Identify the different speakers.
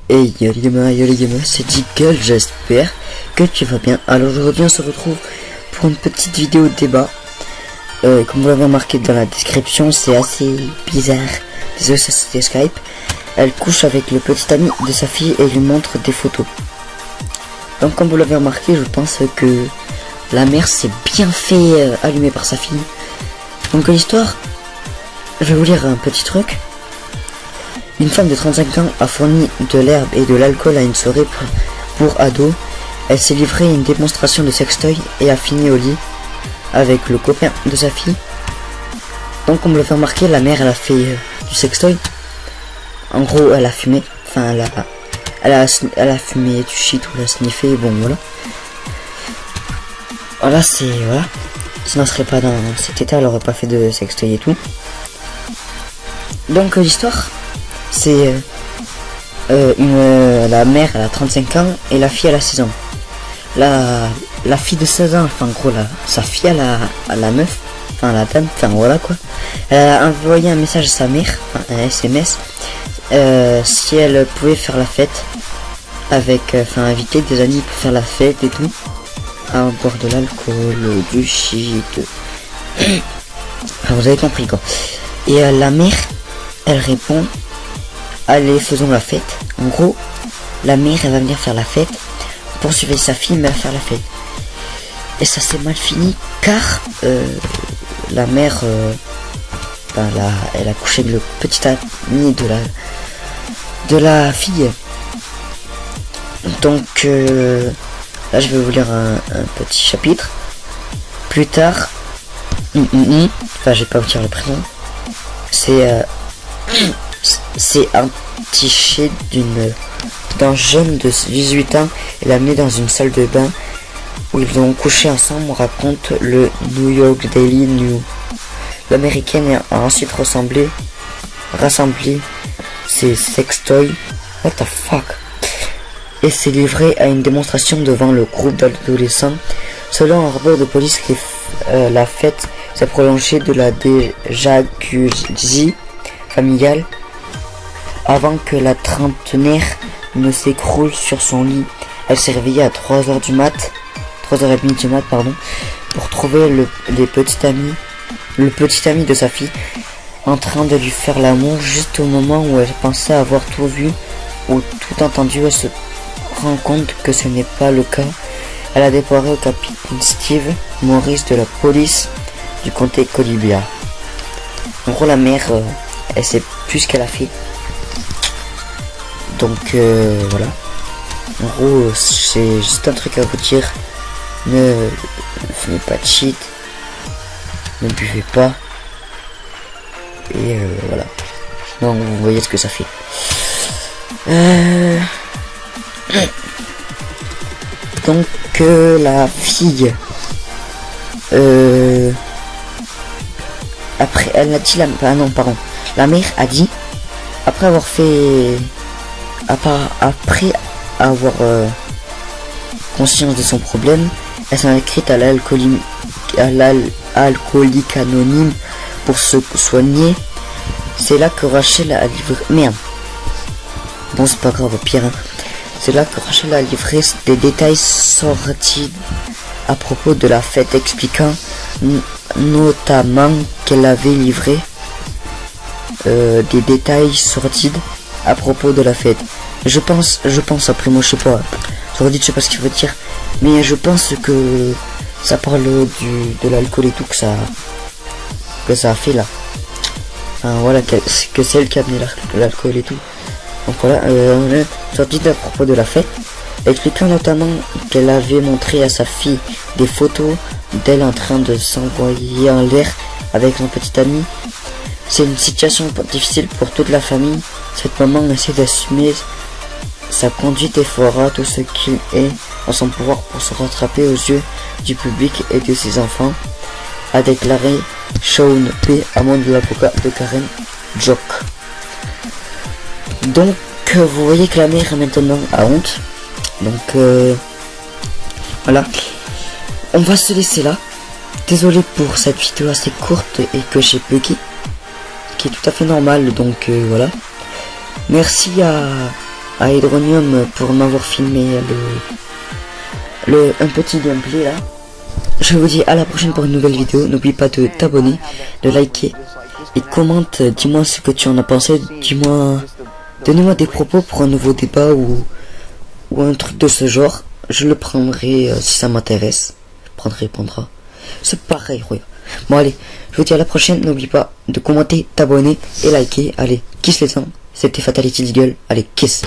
Speaker 1: Hey yo les gamers, c'est Jiggle, j'espère que tu vas bien. Alors aujourd'hui on se retrouve pour une petite vidéo de débat. Comme vous l'avez remarqué dans la description, c'est assez bizarre. Désolé, ça c'était Skype. Elle couche avec le petit ami de sa fille et lui montre des photos. Donc comme vous l'avez remarqué, je pense que la mère s'est bien fait allumer par sa fille. Donc l'histoire, je vais vous lire un petit truc. Une femme de 35 ans a fourni de l'herbe et de l'alcool à une soirée pour ados. Elle s'est livrée à une démonstration de sextoy et a fini au lit avec le copain de sa fille. Donc comme vous l'avez remarqué, la mère elle a fait du sextoy. En gros elle a fumé. Enfin elle a fumé du shit ou elle a sniffé. Bon voilà. Voilà c'est voilà. Sinon elle serait pas dans cet état, elle aurait pas fait de sextoy et tout. Donc l'histoire, c'est la mère elle a 35 ans et la fille elle a 16 ans. La fille de 16 ans, enfin en gros sa fille à la meuf, enfin la dame, enfin voilà quoi. Elle a envoyé un message à sa mère, enfin un SMS, si elle pouvait faire la fête avec, enfin inviter des amis pour faire la fête et tout, à boire de l'alcool, du shit. Enfin, vous avez compris quoi. Et la mère elle répond: allez, faisons la fête. En gros, la mère elle va venir faire la fête, poursuivre sa fille mais à faire la fête. Et ça s'est mal fini car la mère elle a couché avec le petit ami de la fille. Donc là je vais vous lire un petit chapitre. Plus tard, enfin je vais pas vous dire le prénom. C'est entiché d'un jeune de 18 ans et l'a amené dans une salle de bain où ils ont couché ensemble, raconte le New York Daily News. L'américaine a ensuite rassemblé ses sextoys, what the fuck, et s'est livrée à une démonstration devant le groupe d'adolescents. Selon un rapport de police, la fête s'est prolongée de la jacuzzi familiale avant que la trentenaire ne s'écroule sur son lit. Elle s'est réveillée à 3h30 du mat, pour trouver le petit ami de sa fille en train de lui faire l'amour. Juste au moment où elle pensait avoir tout vu ou tout entendu, elle se rend compte que ce n'est pas le cas. Elle a déploré au capitaine Steve Morris de la police du comté Columbia. En gros la mère elle sait plus ce qu'elle a fait. Donc voilà. En gros c'est juste un truc à vous dire. Ne fumez pas de shit. Ne buvez pas. Et voilà. Donc vous voyez ce que ça fait. Donc la fille après elle a dit la mère a dit après avoir conscience de son problème, elle s'est inscrite à l'alcoolique anonyme pour se soigner. C'est là que Rachel a livré bon c'est pas grave, au pire c'est là que Rachel a livré des détails sordides à propos de la fête, expliquant notamment qu'elle avait livré des détails sordides à propos de la fête. Je pense après moi je sais pas, sordide je sais pas ce qu'il veut dire, mais je pense que ça parle de l'alcool et tout que ça a fait là. Enfin voilà, que c'est elle qui a amené l'alcool et tout. Donc voilà, sordide à propos de la fête, expliquant notamment qu'elle avait montré à sa fille des photos d'elle en train de s'envoyer en l'air avec son petit ami. C'est une situation difficile pour toute la famille. Cette maman essaie d'assumer sa conduite et fera tout ce qu'il est en son pouvoir pour se rattraper aux yeux du public et de ses enfants, a déclaré Sean P. Hammond, l'avocat de Karen Jock. Donc vous voyez que la mère maintenant a honte. Donc voilà, on va se laisser là. Désolé pour cette vidéo assez courte et que j'ai bugué, qui est tout à fait normal. Donc voilà, merci à à Hydronium pour m'avoir filmé un petit gameplay là. Je vous dis à la prochaine pour une nouvelle vidéo. N'oublie pas de t'abonner, de liker et commente. Dis-moi ce que tu en as pensé. Dis-moi, donnez-moi des propos pour un nouveau débat ou un truc de ce genre. Je le prendrai si ça m'intéresse. Répondra. C'est pareil, regarde. Bon allez, je vous dis à la prochaine. N'oublie pas de commenter, t'abonner et liker. Allez, kiss les gens. C'était Fatality Deagle. Allez, kiss.